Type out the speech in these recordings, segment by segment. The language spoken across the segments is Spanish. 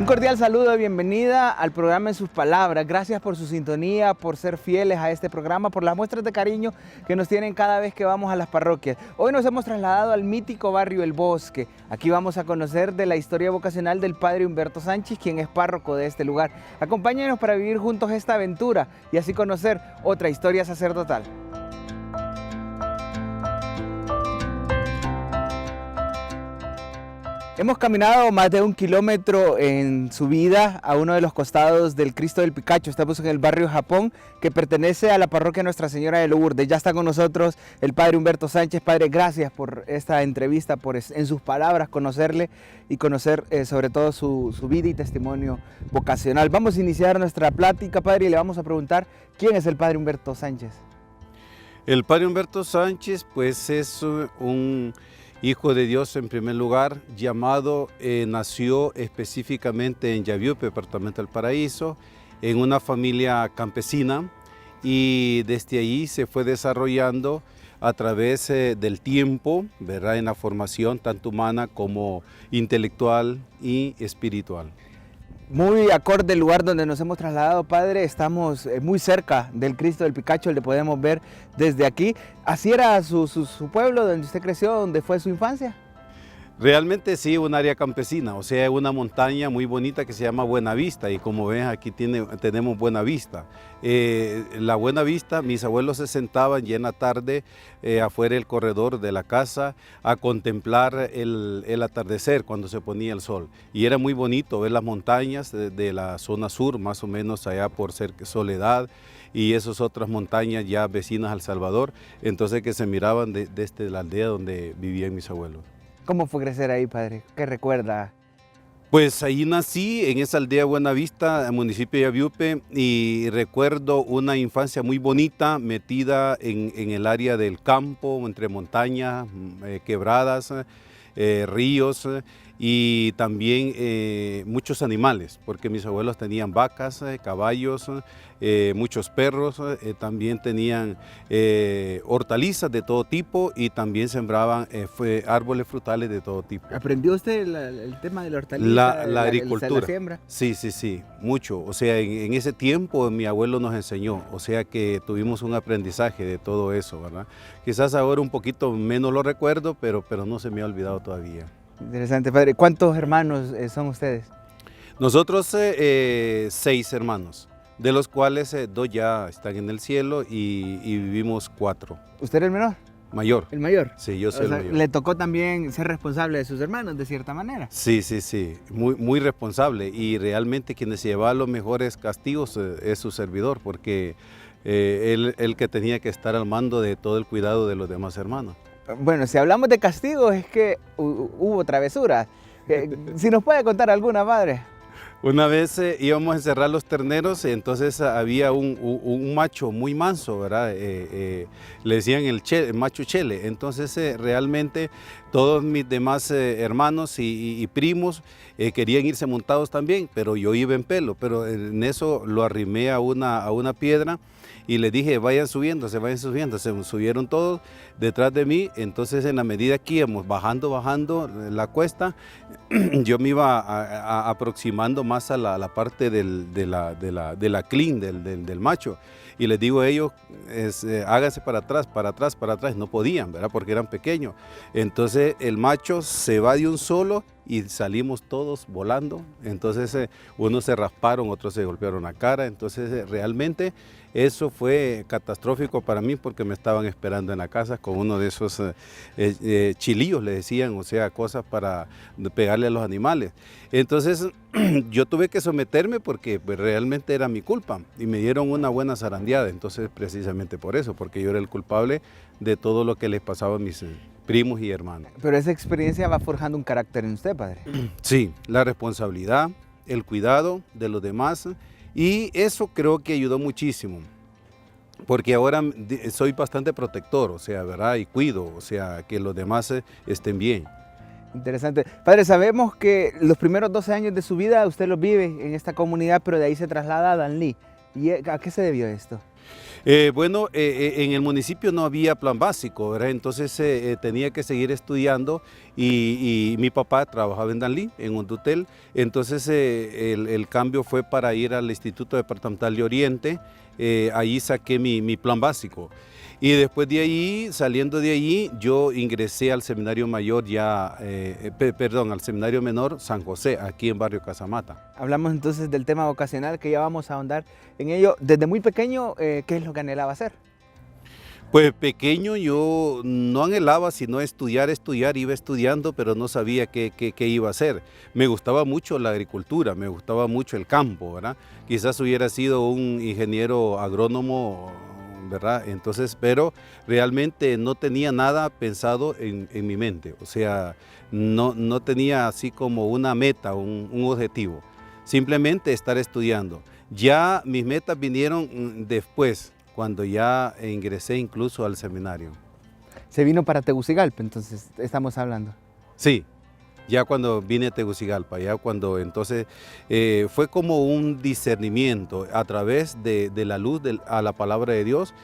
Un cordial saludo de bienvenida al programa En sus Palabras. Gracias por su sintonía, por ser fieles a este programa, por las muestras de cariño que nos tienen cada vez que vamos a las parroquias. Hoy nos hemos trasladado al mítico barrio El Bosque. Aquí vamos a conocer de la historia vocacional del padre Humberto Sánchez, quien es párroco de este lugar. Acompáñenos para vivir juntos esta aventura y así conocer otra historia sacerdotal. Hemos caminado más de 1 kilómetro en subida a uno de los costados del Cristo del Picacho. Estamos en el barrio Japón, que pertenece a la parroquia Nuestra Señora de Lourdes. Ya está con nosotros el padre Humberto Sánchez. Padre, gracias por esta entrevista, por en sus palabras conocerle y conocer sobre todo su vida y testimonio vocacional. Vamos a iniciar nuestra plática, padre, y le vamos a preguntar quién es el padre Humberto Sánchez. El padre Humberto Sánchez, pues es un hijo de Dios en primer lugar, nació específicamente en Yaviupe, departamento del Paraíso, en una familia campesina, y desde ahí se fue desarrollando a través del tiempo, ¿verdad?, en la formación tanto humana como intelectual y espiritual. Muy acorde al lugar donde nos hemos trasladado, padre, estamos muy cerca del Cristo del Picacho, le podemos ver desde aquí. ¿Así era su pueblo donde usted creció, donde fue su infancia? Realmente sí, un área campesina, o sea, una montaña muy bonita que se llama Buenavista, y como ven aquí tenemos Buenavista. La Buenavista, mis abuelos se sentaban ya en la tarde afuera del corredor de la casa a contemplar el atardecer cuando se ponía el sol. Y era muy bonito ver las montañas de la zona sur, más o menos allá por Soledad, y esas otras montañas ya vecinas al Salvador, entonces que se miraban desde la aldea donde vivían mis abuelos. ¿Cómo fue crecer ahí, padre? ¿Qué recuerda? Pues ahí nací, en esa aldea Buenavista, municipio de Yaviupe, y recuerdo una infancia muy bonita, metida en el área del campo, entre montañas, quebradas, ríos, y también muchos animales, porque mis abuelos tenían vacas, caballos, muchos perros, también tenían hortalizas de todo tipo, y también sembraban árboles frutales de todo tipo. ¿Aprendió usted el tema de la hortaliza? La agricultura. La siembra. Sí, mucho. O sea, en ese tiempo mi abuelo nos enseñó, o sea que tuvimos un aprendizaje de todo eso, ¿verdad? Quizás ahora un poquito menos lo recuerdo, pero no se me ha olvidado todavía. Interesante, padre. ¿Cuántos hermanos son ustedes? Nosotros 6 hermanos, de los cuales 2 ya están en el cielo y vivimos 4. ¿Usted era el menor? Mayor. ¿El mayor? Sí, yo soy el mayor. ¿Le tocó también ser responsable de sus hermanos, de cierta manera? Sí, muy responsable, y realmente quien se llevaba los mejores castigos es su servidor, porque él que tenía que estar al mando de todo el cuidado de los demás hermanos. Bueno, si hablamos de castigos es que hubo travesuras. Si nos puede contar alguna, padre. Una vez íbamos a encerrar los terneros, entonces había un macho muy manso, ¿verdad? Le decían el macho chele. Entonces realmente todos mis demás hermanos y primos querían irse montados también, pero yo iba en pelo. Pero en eso lo arrimé a una piedra y les dije, vayan subiendo, se subieron todos detrás de mí. Entonces en la medida que íbamos bajando la cuesta, yo me iba aproximando más a la parte de la crin del macho, y les digo a ellos, háganse para atrás, no podían, ¿verdad?, porque eran pequeños. Entonces el macho se va de un solo y salimos todos volando. Entonces unos se rasparon, otros se golpearon la cara. Entonces realmente eso fue catastrófico para mí, porque me estaban esperando en la casa con uno de esos chilillos, le decían, o sea, cosas para pegarle a los animales. Entonces yo tuve que someterme porque pues, realmente era mi culpa, y me dieron una buena zarandeada. Entonces precisamente por eso, porque yo era el culpable de todo lo que les pasaba a mis primos y hermanos. Pero esa experiencia va forjando un carácter en usted, padre. Sí, la responsabilidad, el cuidado de los demás, y eso creo que ayudó muchísimo, porque ahora soy bastante protector, o sea, ¿verdad? Y cuido, o sea, que los demás estén bien. Interesante. Padre, sabemos que los primeros 12 años de su vida usted los vive en esta comunidad, pero de ahí se traslada a Danlí. ¿Y a qué se debió esto? En el municipio no había plan básico, ¿verdad? Entonces tenía que seguir estudiando y mi papá trabajaba en Danlí, en Hondutel. Entonces el cambio fue para ir al Instituto Departamental de Oriente. Ahí saqué mi plan básico. Y después de ahí, saliendo de allí, yo ingresé al seminario mayor al seminario menor San José, aquí en barrio Casamata. Hablamos entonces del tema vocacional, que ya vamos a ahondar en ello. Desde muy pequeño, ¿qué es lo que anhelaba hacer? Pues pequeño yo no anhelaba sino estudiar, iba estudiando, pero no sabía qué iba a hacer. Me gustaba mucho la agricultura, me gustaba mucho el campo, ¿verdad? Quizás hubiera sido un ingeniero agrónomo, ¿verdad? Entonces, pero realmente no tenía nada pensado en mi mente, o sea, no tenía así como una meta, un objetivo, simplemente estar estudiando. Ya mis metas vinieron después, cuando ya ingresé incluso al seminario. Se vino para Tegucigalpa, entonces estamos hablando. Sí, ya cuando vine a Tegucigalpa, ya cuando entonces fue como un discernimiento a través de la luz a la palabra de Dios,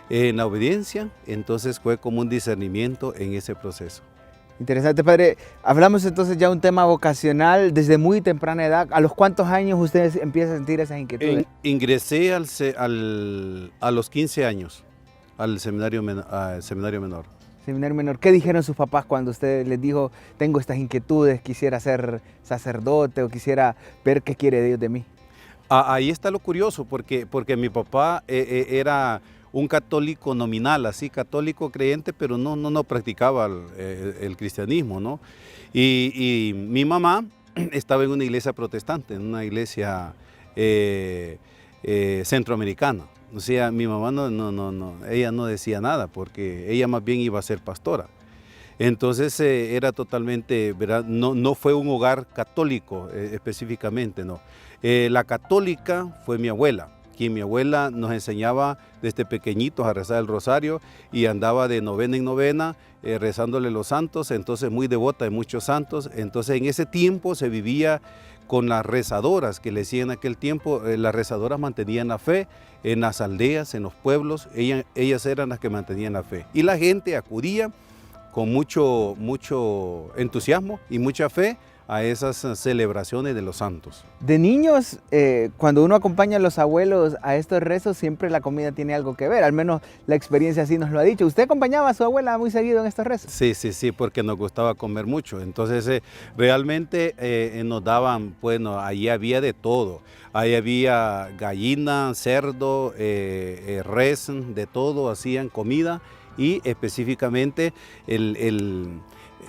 en la obediencia, entonces fue como un discernimiento en ese proceso. Interesante, padre. Hablamos entonces ya de un tema vocacional desde muy temprana edad. ¿A los cuántos años usted empieza a sentir esas inquietudes? Ingresé a los 15 años al seminario menor. Seminario menor. ¿Qué dijeron sus papás cuando usted les dijo, tengo estas inquietudes, quisiera ser sacerdote o quisiera ver qué quiere Dios de mí? Ahí está lo curioso, porque mi papá era un católico nominal, así católico creyente, pero no practicaba el cristianismo, ¿no? Y mi mamá estaba en una iglesia protestante, en una iglesia centroamericana. O sea, mi mamá ella no decía nada, porque ella más bien iba a ser pastora. Entonces era totalmente, ¿verdad? No fue un hogar católico específicamente, no. La católica fue mi abuela, quien mi abuela nos enseñaba desde pequeñitos a rezar el rosario y andaba de novena en novena rezándole los santos, entonces muy devota de muchos santos. Entonces en ese tiempo se vivía con las rezadoras que le decían en aquel tiempo. Las rezadoras mantenían la fe en las aldeas, en los pueblos, ellas eran las que mantenían la fe. Y la gente acudía con mucho entusiasmo y mucha fe a esas celebraciones de los santos. De niños, cuando uno acompaña a los abuelos a estos rezos, siempre la comida tiene algo que ver, al menos la experiencia así nos lo ha dicho. ¿Usted acompañaba a su abuela muy seguido en estos rezos? Sí, porque nos gustaba comer mucho. Entonces, realmente nos daban, bueno, ahí había de todo. Ahí había gallina, cerdo, res, de todo, hacían comida y específicamente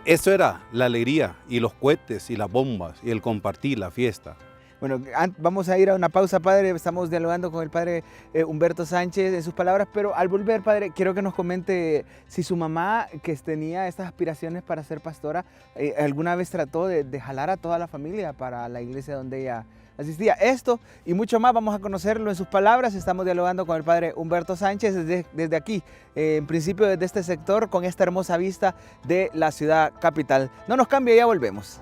eso era la alegría y los cohetes y las bombas y el compartir la fiesta. Bueno, vamos a ir a una pausa, padre. Estamos dialogando con el padre Humberto Sánchez en sus palabras, pero al volver, padre, quiero que nos comente si su mamá, que tenía estas aspiraciones para ser pastora, alguna vez trató de jalar a toda la familia para la iglesia donde ella asistía. Esto y mucho más vamos a conocerlo en sus palabras. Estamos dialogando con el padre Humberto Sánchez desde aquí, en principio desde este sector, con esta hermosa vista de la ciudad capital. No nos cambie, ya volvemos.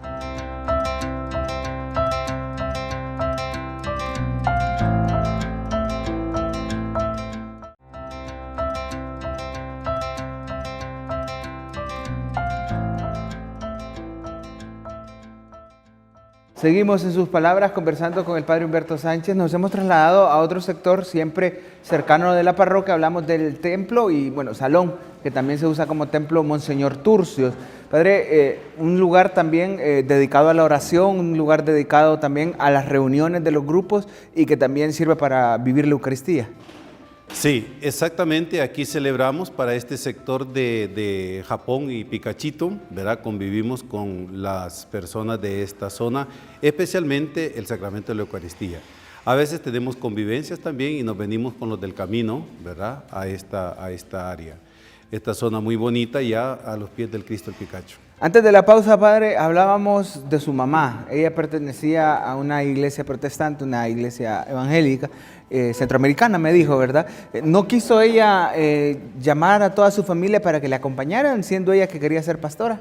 Seguimos en sus palabras conversando con el padre Humberto Sánchez. Nos hemos trasladado a otro sector siempre cercano de la parroquia. Hablamos del templo y, bueno, salón, que también se usa como templo Monseñor Turcios. Padre, un lugar también dedicado a la oración, un lugar dedicado también a las reuniones de los grupos y que también sirve para vivir la Eucaristía. Sí, exactamente, aquí celebramos para este sector de Japón y Picachito, ¿verdad? Convivimos con las personas de esta zona, especialmente el sacramento de la Eucaristía. A veces tenemos convivencias también y nos venimos con los del camino, ¿verdad? A esta área, esta zona muy bonita ya a los pies del Cristo del Picacho. Antes de la pausa, padre, hablábamos de su mamá. Ella pertenecía a una iglesia protestante, una iglesia evangélica, centroamericana, me dijo, ¿verdad? ¿No quiso ella llamar a toda su familia para que le acompañaran, siendo ella que quería ser pastora?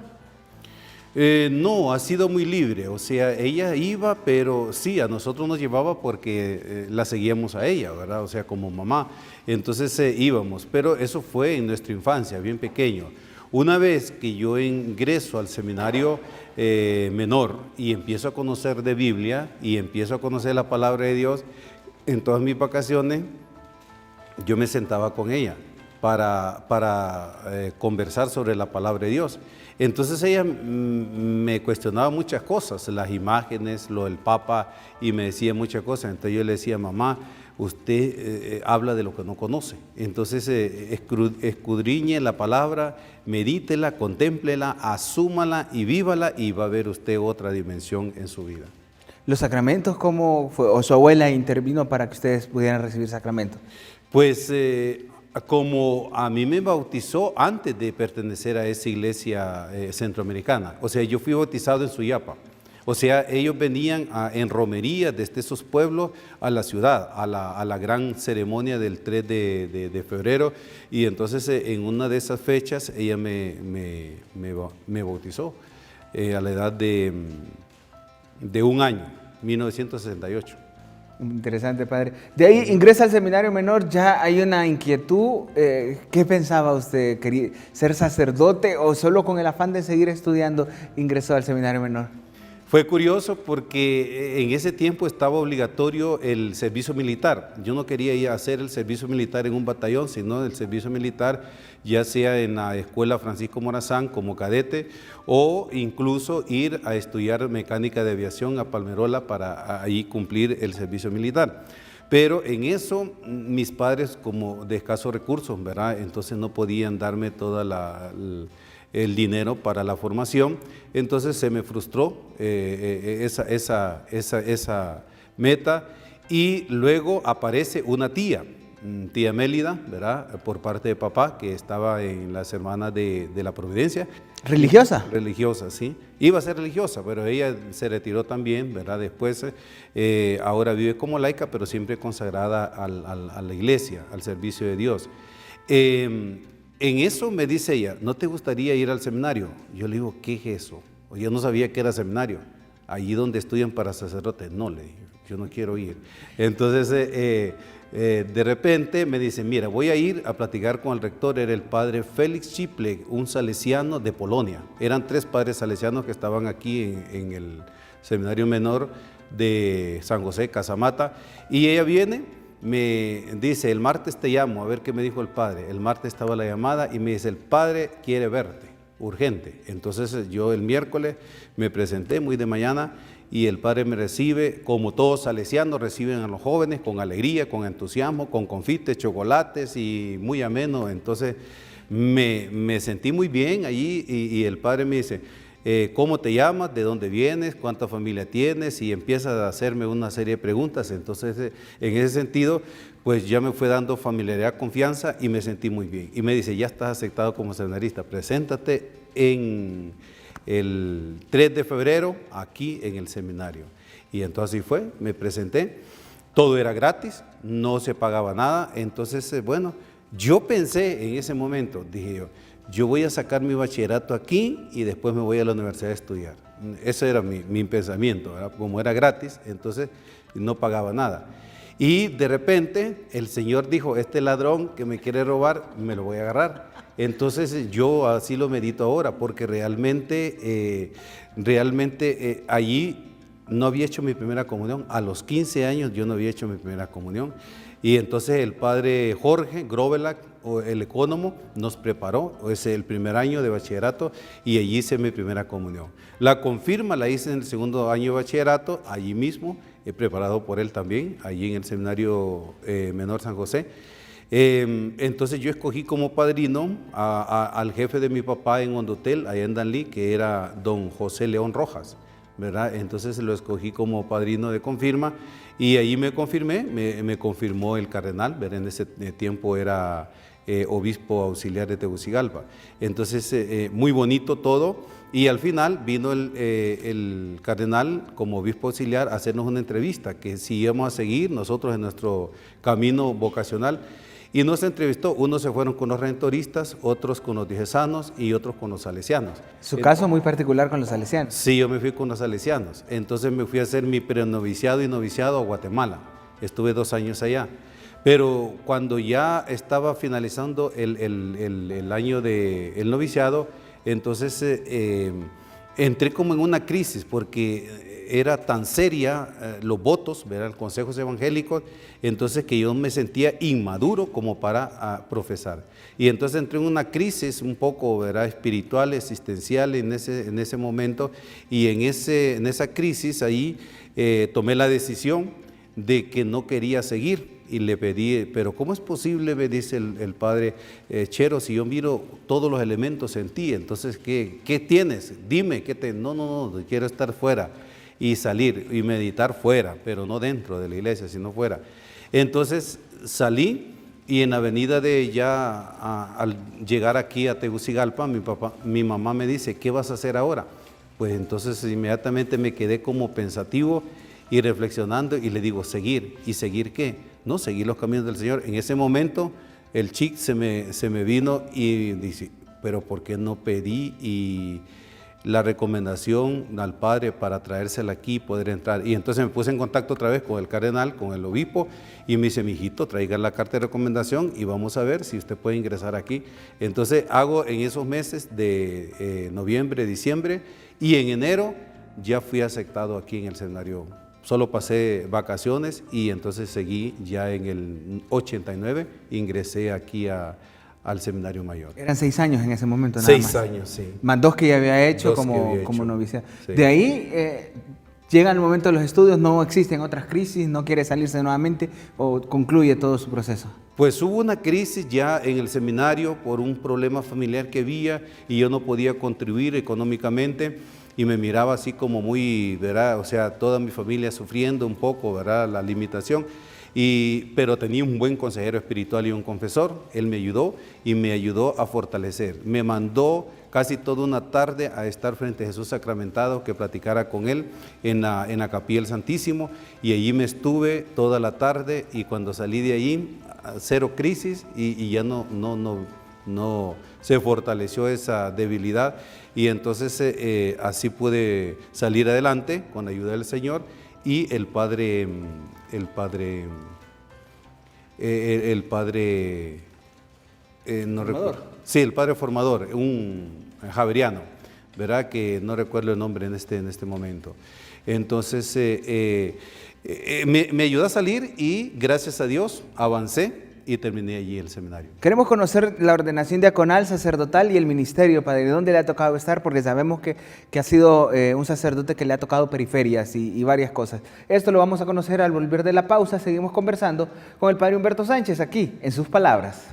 No, ha sido muy libre, o sea, ella iba, pero sí, a nosotros nos llevaba porque la seguíamos a ella, ¿verdad? O sea, como mamá. Entonces íbamos, pero eso fue en nuestra infancia, bien pequeño. Una vez que yo ingreso al seminario menor y empiezo a conocer de Biblia y empiezo a conocer la palabra de Dios, en todas mis vacaciones yo me sentaba con ella para conversar sobre la palabra de Dios. Entonces ella me cuestionaba muchas cosas, las imágenes, lo del Papa, y me decía muchas cosas. Entonces yo le decía, mamá, usted habla de lo que no conoce. Entonces escudriñe la palabra, medítela, contémplela, asúmala y vívala, y va a ver usted otra dimensión en su vida. ¿Los sacramentos cómo fue? ¿O su abuela intervino para que ustedes pudieran recibir sacramentos? Pues como a mí me bautizó antes de pertenecer a esa iglesia centroamericana, o sea, yo fui bautizado en Suyapa, o sea, ellos venían en romería desde esos pueblos a la ciudad, a la gran ceremonia del 3 de febrero, y entonces en una de esas fechas ella me bautizó a la edad de 1 año, 1968. Interesante, padre. De ahí ingresa al seminario menor, ya hay una inquietud. ¿Qué pensaba usted? ¿Quería ser sacerdote o solo con el afán de seguir estudiando ingresó al seminario menor? Fue curioso porque en ese tiempo estaba obligatorio el servicio militar. Yo no quería ir a hacer el servicio militar en un batallón, sino el servicio militar ya sea en la Escuela Francisco Morazán como cadete o incluso ir a estudiar mecánica de aviación a Palmerola para ahí cumplir el servicio militar. Pero en eso mis padres, como de escasos recursos, ¿verdad? Entonces no podían darme toda el dinero para la formación, entonces se me frustró esa meta, y luego aparece una tía Mélida, ¿verdad? Por parte de papá, que estaba en las Hermanas de la Providencia. ¿Religiosa? Religiosa, sí. Iba a ser religiosa, pero ella se retiró también, ¿verdad? Después, ahora vive como laica, pero siempre consagrada a la iglesia, al servicio de Dios. En eso me dice ella, ¿no te gustaría ir al seminario? Yo le digo, ¿qué es eso? Yo no sabía que era seminario. Allí donde estudian para sacerdotes. No, le digo, yo no quiero ir. Entonces, de repente me dice, mira, voy a ir a platicar con el rector. Era el padre Félix Chiple, un salesiano de Polonia. Eran 3 padres salesianos que estaban aquí en el seminario menor de San José, Casamata. Y ella viene, me dice, el martes te llamo, a ver qué me dijo el padre. El martes estaba la llamada y me dice, el padre quiere verte, urgente. Entonces yo el miércoles me presenté muy de mañana y el padre me recibe, como todos salesianos reciben a los jóvenes, con alegría, con entusiasmo, con confites, chocolates y muy ameno. Entonces me sentí muy bien allí y el padre me dice, ¿cómo te llamas? ¿De dónde vienes? ¿Cuánta familia tienes? Y empieza a hacerme una serie de preguntas. Entonces, en ese sentido, pues ya me fue dando familiaridad, confianza y me sentí muy bien. Y me dice, ya estás aceptado como seminarista, preséntate en el 3 de febrero aquí en el seminario. Y entonces así fue, me presenté, todo era gratis, no se pagaba nada. Entonces, bueno, yo pensé en ese momento, dije yo voy a sacar mi bachillerato aquí y después me voy a la universidad a estudiar. Ese era mi pensamiento, ¿verdad? Como era gratis, entonces no pagaba nada. Y de repente el Señor dijo, este ladrón que me quiere robar, me lo voy a agarrar. Entonces yo así lo medito ahora, porque realmente allí no había hecho mi primera comunión. A los 15 años yo no había hecho mi primera comunión. Y entonces el padre Jorge Grovelak, el ecónomo, nos preparó, es el primer año de bachillerato, y allí hice mi primera comunión. La confirma la hice en el segundo año de bachillerato, allí mismo, preparado por él también, allí en el seminario menor San José. Entonces yo escogí como padrino al jefe de mi papá en Hondotel, allá en Danlí, que era don José León Rojas, ¿verdad? Entonces lo escogí como padrino de confirma y allí me confirmé, me confirmó el cardenal, ¿verdad? En ese tiempo era obispo auxiliar de Tegucigalpa. Entonces muy bonito todo, y al final vino el cardenal como obispo auxiliar a hacernos una entrevista, que si íbamos a seguir nosotros en nuestro camino vocacional. y nos entrevistó. Unos se fueron con los redentoristas, otros con los diocesanos y otros con los salesianos. Su caso muy particular con los salesianos. Sí, yo me fui con los salesianos. Entonces me fui a hacer mi prenoviciado y noviciado a Guatemala. Estuve 2 años allá. Pero cuando ya estaba finalizando el año del noviciado, entonces entré como en una crisis porque era tan seria los votos, ¿verdad? Los consejos evangélicos, entonces que yo me sentía inmaduro como para profesar. Y entonces entré en una crisis un poco, ¿verdad?, espiritual, existencial en ese momento, y en esa crisis ahí tomé la decisión de que no quería seguir. Y le pedí, pero ¿cómo es posible, me dice el padre Chero, si yo miro todos los elementos en ti? Entonces, ¿qué tienes? Dime, no, quiero estar fuera y salir y meditar fuera, pero no dentro de la iglesia, sino fuera. Entonces salí y en la avenida de ya, al llegar aquí a Tegucigalpa, mi mamá me dice, ¿qué vas a hacer ahora? Pues entonces inmediatamente me quedé como pensativo y reflexionando y le digo, seguir. ¿Y seguir qué? No, seguir los caminos del Señor. En ese momento el chic se me vino y dice, pero ¿por qué no pedí la recomendación al padre para traérsela aquí y poder entrar? Y entonces me puse en contacto otra vez con el cardenal, con el obispo, y me dice, mijito, traiga la carta de recomendación y vamos a ver si usted puede ingresar aquí. Entonces hago en esos meses de noviembre, diciembre, y en enero ya fui aceptado aquí en el seminario. Solo pasé vacaciones y entonces seguí ya en el 89, ingresé aquí al seminario mayor. Eran 6 años en ese momento, nada 6 más. años, sí. Más 2 que ya había hecho como noviciado. Sí. De ahí llega el momento de los estudios, no existen otras crisis, no quiere salirse nuevamente o concluye todo su proceso. Pues hubo una crisis ya en el seminario por un problema familiar que había y yo no podía contribuir económicamente. Y me miraba así como muy, ¿verdad? O sea, toda mi familia sufriendo un poco, ¿verdad?, la limitación, pero tenía un buen consejero espiritual y un confesor. Él me ayudó y me ayudó a fortalecer. Me mandó casi toda una tarde a estar frente a Jesús sacramentado, que platicara con él en la capilla del Santísimo, y allí me estuve toda la tarde, y cuando salí de allí, 0 crisis, y ya no se fortaleció esa debilidad, y entonces así pude salir adelante con la ayuda del Señor. Y el padre no recuerdo, sí, el padre formador, un javeriano, ¿verdad?, que no recuerdo el nombre en este momento. Entonces me ayudó a salir y gracias a Dios avancé y terminé allí el seminario. Queremos conocer la ordenación diaconal, sacerdotal y el ministerio, padre. ¿Dónde le ha tocado estar? Porque sabemos que ha sido un sacerdote que le ha tocado periferias y varias cosas. Esto lo vamos a conocer al volver de la pausa. Seguimos conversando con el padre Humberto Sánchez aquí, en sus palabras.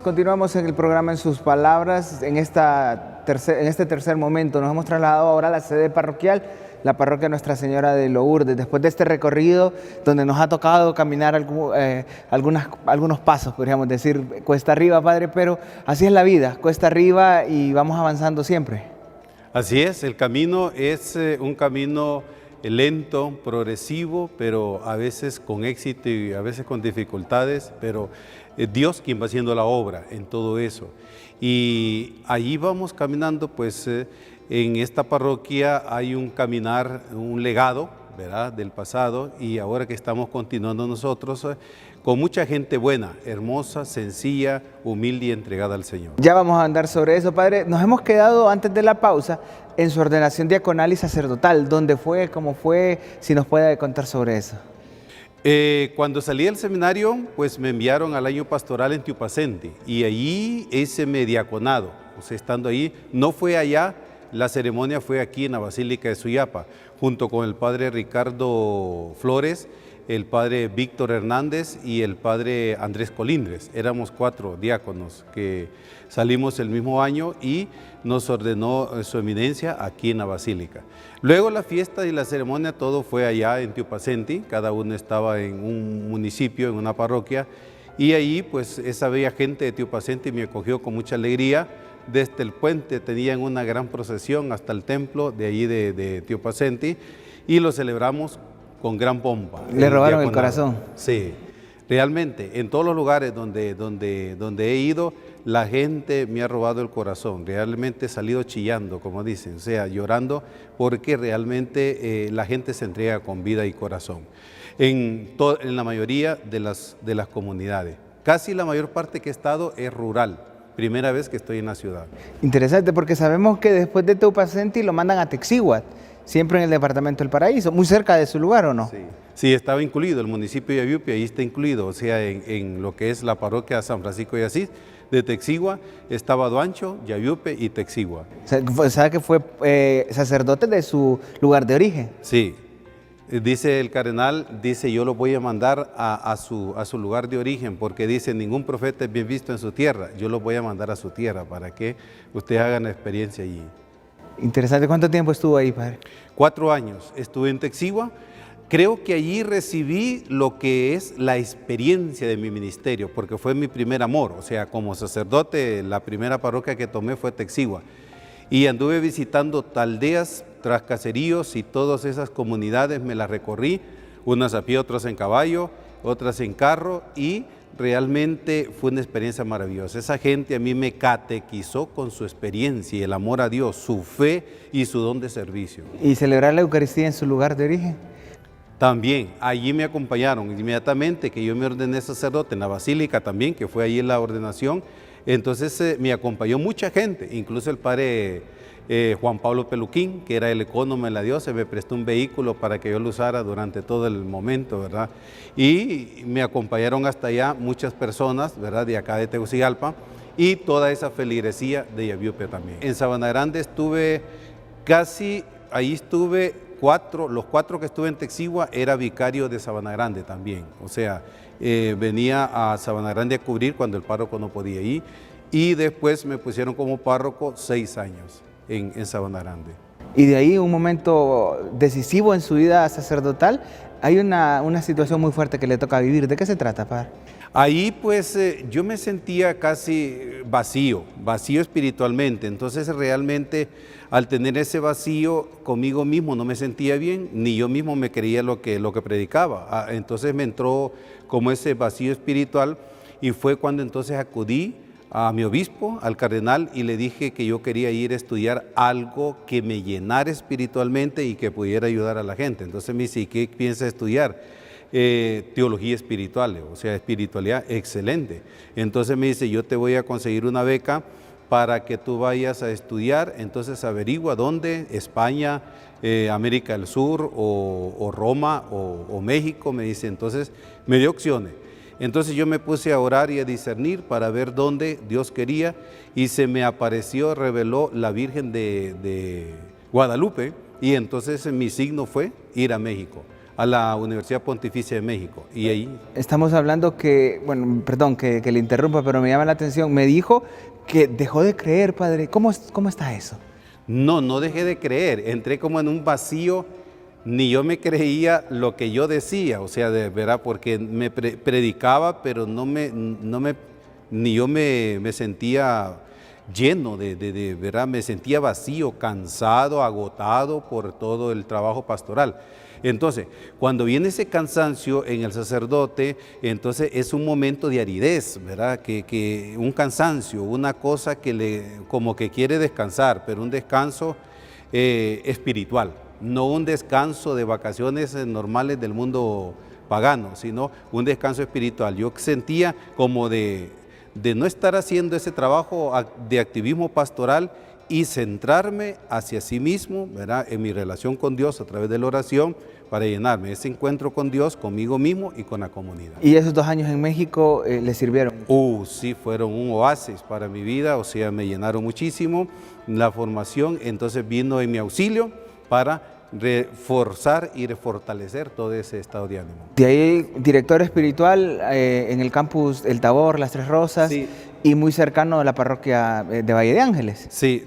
Continuamos en el programa En sus palabras. En este tercer momento nos hemos trasladado ahora a la sede parroquial, la parroquia Nuestra Señora de Lourdes. Después de este recorrido donde nos ha tocado caminar algunos pasos, podríamos decir, cuesta arriba, padre, pero así es la vida, cuesta arriba y vamos avanzando siempre. Así es, el camino es un camino lento, progresivo, pero a veces con éxito y a veces con dificultades, pero Dios quien va haciendo la obra en todo eso. Y allí vamos caminando, pues en esta parroquia hay un caminar, un legado, ¿verdad?, del pasado, y ahora que estamos continuando nosotros con mucha gente buena, hermosa, sencilla, humilde y entregada al Señor. Ya vamos a andar sobre eso, padre. Nos hemos quedado antes de la pausa en su ordenación diaconal y sacerdotal. ¿Dónde fue? ¿Cómo fue? Si nos puede contar sobre eso. Cuando salí del seminario, pues me enviaron al año pastoral en Tiupacente y allí hice mi diaconado. O sea, estando ahí, no fue allá, la ceremonia fue aquí en la Basílica de Suyapa, junto con el padre Ricardo Flores, el padre Víctor Hernández y el padre Andrés Colindres. Éramos 4 diáconos que salimos el mismo año y nos ordenó su eminencia aquí en la Basílica. Luego la fiesta y la ceremonia, todo fue allá en Tiupacente, cada uno estaba en un municipio, en una parroquia, Y ahí pues esa bella gente de Tiopacenti me acogió con mucha alegría. Desde el puente tenían una gran procesión hasta el templo de allí de Tiopacenti y lo celebramos con gran pompa. Le robaron el corazón. Sí, realmente en todos los lugares donde he ido, la gente me ha robado el corazón. Realmente he salido chillando, como dicen, o sea, llorando, porque realmente la gente se entrega con vida y corazón. En la mayoría de las comunidades. Casi la mayor parte que he estado es rural. Primera vez que estoy en la ciudad. Interesante, porque sabemos que después de Tiopacenti lo mandan a Texiguat, siempre en el departamento del Paraíso, muy cerca de su lugar, ¿o no? Sí, sí, estaba incluido, el municipio de Yaviupe, ahí está incluido, o sea, en lo que es la parroquia San Francisco de Asís, de Texigua, estaba Duancho, Yaviupe y Texigua. O sea que fue sacerdote de su lugar de origen. Sí, dice el cardenal, dice yo lo voy a mandar a su lugar de origen, porque dice ningún profeta es bien visto en su tierra, yo lo voy a mandar a su tierra para que ustedes hagan la experiencia allí. Interesante. ¿Cuánto tiempo estuvo ahí, padre? 4 años estuve en Texigua. Creo que allí recibí lo que es la experiencia de mi ministerio, porque fue mi primer amor. O sea, como sacerdote, la primera parroquia que tomé fue Texigua. Y anduve visitando aldeas, tras caseríos y todas esas comunidades me las recorrí, unas a pie, otras en caballo, otras en carro, y realmente fue una experiencia maravillosa. Esa gente a mí me catequizó con su experiencia y el amor a Dios, su fe y su don de servicio. ¿Y celebrar la Eucaristía en su lugar de origen? También, allí me acompañaron inmediatamente que yo me ordené sacerdote en la Basílica también, que fue allí la ordenación. Entonces me acompañó mucha gente, incluso el padre Juan Pablo Peluquín, que era el ecónomo de la diócesis, me prestó un vehículo para que yo lo usara durante todo el momento, ¿verdad? Y me acompañaron hasta allá muchas personas, ¿verdad?, de acá de Tegucigalpa, y toda esa feligresía de Yaviupe también. En Sabana Grande estuve ahí estuve los 4 que estuve en Texigua, era vicario de Sabana Grande también, o sea, venía a Sabana Grande a cubrir cuando el párroco no podía ir, y después me pusieron como párroco 6 años en Sabana Grande. Y de ahí un momento decisivo en su vida sacerdotal, hay una situación muy fuerte que le toca vivir. ¿De qué se trata, padre? Ahí pues yo me sentía casi vacío espiritualmente, entonces realmente al tener ese vacío conmigo mismo no me sentía bien, ni yo mismo me creía lo que predicaba. Entonces me entró como ese vacío espiritual y fue cuando entonces acudí a mi obispo, al cardenal, y le dije que yo quería ir a estudiar algo que me llenara espiritualmente y que pudiera ayudar a la gente. Entonces me dice, ¿y qué piensa estudiar? Teología espiritual, o sea, espiritualidad excelente. Entonces me dice, yo te voy a conseguir una beca para que tú vayas a estudiar, entonces averigua dónde, España, América del Sur o Roma o México, me dice. Entonces me dio opciones. Entonces yo me puse a orar y a discernir para ver dónde Dios quería, y se me apareció, reveló la Virgen de Guadalupe, y entonces mi signo fue ir a México, a la Universidad Pontificia de México, y ahí... Estamos hablando que, bueno, perdón que le interrumpa, pero me llama la atención, me dijo que dejó de creer, padre. ¿Cómo está eso? No dejé de creer, entré como en un vacío, ni yo me creía lo que yo decía, o sea, de verdad, porque me predicaba, pero ni yo me sentía lleno de verdad, me sentía vacío, cansado, agotado por todo el trabajo pastoral. Entonces, cuando viene ese cansancio en el sacerdote, entonces es un momento de aridez, ¿verdad? Que un cansancio, una cosa que como que quiere descansar, pero un descanso espiritual, no un descanso de vacaciones normales del mundo pagano, sino un descanso espiritual. Yo sentía como de no estar haciendo ese trabajo de activismo pastoral y centrarme hacia sí mismo, ¿verdad?, en mi relación con Dios a través de la oración, para llenarme ese encuentro con Dios, conmigo mismo y con la comunidad. ¿Y esos 2 años en México le sirvieron? Sí, fueron un oasis para mi vida, o sea, me llenaron muchísimo la formación, entonces vino en mi auxilio para reforzar y refortalecer todo ese estado de ánimo. De ahí, director espiritual en el campus El Tabor, Las Tres Rosas, sí, y muy cercano a la parroquia de Valle de Ángeles. Sí,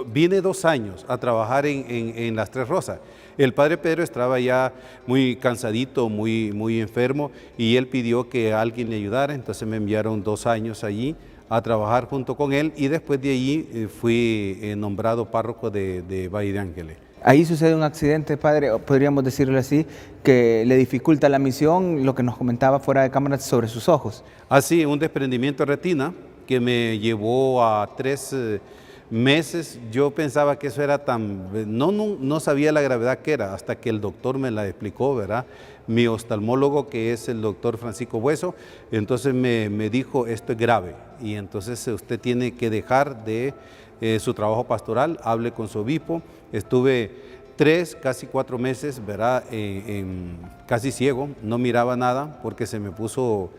vine 2 años a trabajar en Las Tres Rosas. El padre Pedro estaba ya muy cansadito, muy enfermo, y él pidió que alguien le ayudara, entonces me enviaron 2 años allí a trabajar junto con él, y después de allí fui nombrado párroco de Valle de Ángeles. Ahí sucede un accidente, padre, podríamos decirlo así, que le dificulta la misión, lo que nos comentaba fuera de cámara sobre sus ojos. Así, un desprendimiento de retina que me llevó a 3 meses. Yo pensaba que eso era no sabía la gravedad que era, hasta que el doctor me la explicó, ¿verdad? Mi oftalmólogo, que es el doctor Francisco Bueso, entonces me dijo, esto es grave, y entonces usted tiene que dejar de su trabajo pastoral, hable con su obispo. Estuve 3, casi 4 meses, ¿verdad? Casi ciego, no miraba nada porque se me puso,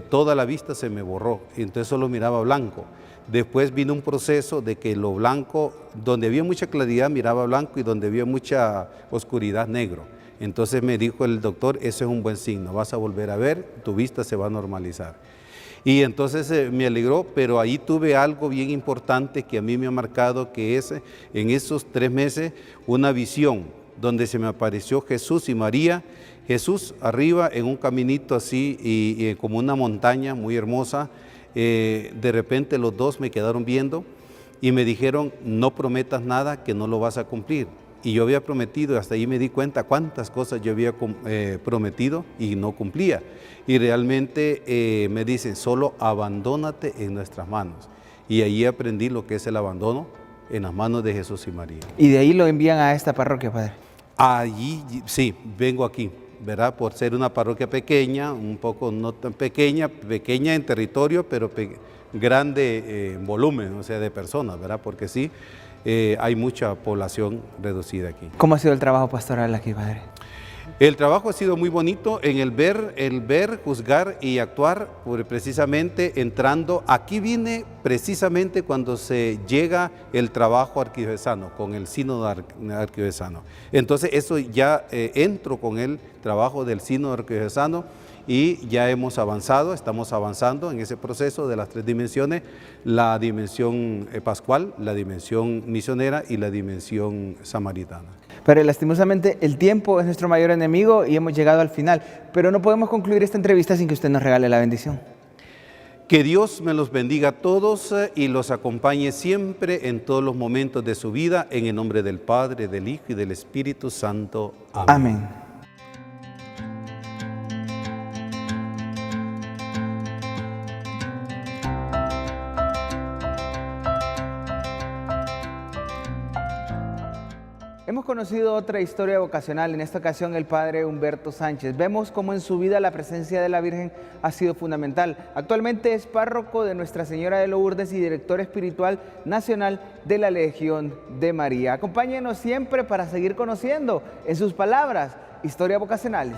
toda la vista se me borró, y entonces solo miraba blanco. Después vino un proceso de que lo blanco, donde había mucha claridad miraba blanco, y donde había mucha oscuridad negro. Entonces me dijo el doctor, ese es un buen signo, vas a volver a ver, tu vista se va a normalizar. Y entonces me alegró, pero ahí tuve algo bien importante que a mí me ha marcado, que es en esos 3 meses una visión donde se me apareció Jesús y María. Jesús arriba en un caminito así y como una montaña muy hermosa. De repente los dos me quedaron viendo y me dijeron, no prometas nada que no lo vas a cumplir. Y yo había prometido, hasta ahí me di cuenta cuántas cosas yo había prometido y no cumplía. Y realmente me dicen, solo abandónate en nuestras manos. Y ahí aprendí lo que es el abandono en las manos de Jesús y María. Y de ahí lo envían a esta parroquia, padre. Allí, sí, vengo aquí, ¿verdad? Por ser una parroquia pequeña, un poco no tan pequeña en territorio, pero grande en volumen, o sea, de personas, ¿verdad? Porque sí, hay mucha población reducida aquí. ¿Cómo ha sido el trabajo pastoral aquí, padre? El trabajo ha sido muy bonito en el ver, juzgar y actuar, precisamente entrando. Aquí vine precisamente cuando se llega el trabajo arquidiocesano, con el sínodo arquidiocesano. Entonces eso ya entro con el trabajo del sínodo arquidiocesano, y ya hemos avanzado, estamos avanzando en ese proceso de las 3 dimensiones, la dimensión pascual, la dimensión misionera y la dimensión samaritana. Pero lastimosamente el tiempo es nuestro mayor enemigo y hemos llegado al final, pero no podemos concluir esta entrevista sin que usted nos regale la bendición. Que Dios me los bendiga a todos y los acompañe siempre en todos los momentos de su vida, en el nombre del Padre, del Hijo y del Espíritu Santo. Amén. Amén. Hemos conocido otra historia vocacional, en esta ocasión el padre Humberto Sánchez. Vemos cómo en su vida la presencia de la Virgen ha sido fundamental. Actualmente es párroco de Nuestra Señora de Lourdes y director espiritual nacional de la Legión de María. Acompáñenos siempre para seguir conociendo, en sus palabras, historias vocacionales.